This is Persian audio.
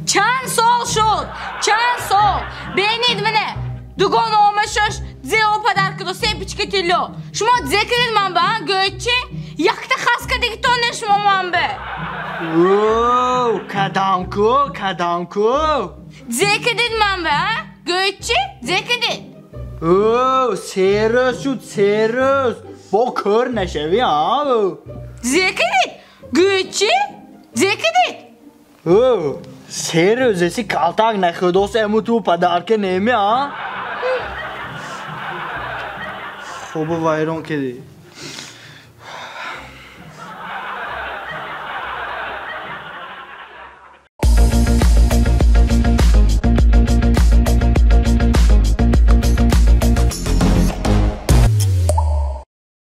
چند سال شد بینید منه دوگان آمشش زیو پدر کدو سی پیچکه تیلو شما ذکرید من به گویچی یکتا خاص که دیگه تانش من به اوه کدام کو ذکرید من به گویچی ذکرید اوه سیروز با کار نشوی ها ذکرید گویچی ذکرید اوه سیروزی کالتاق نخودوس امو تو پدر که نمی ها خوب وایرون کدی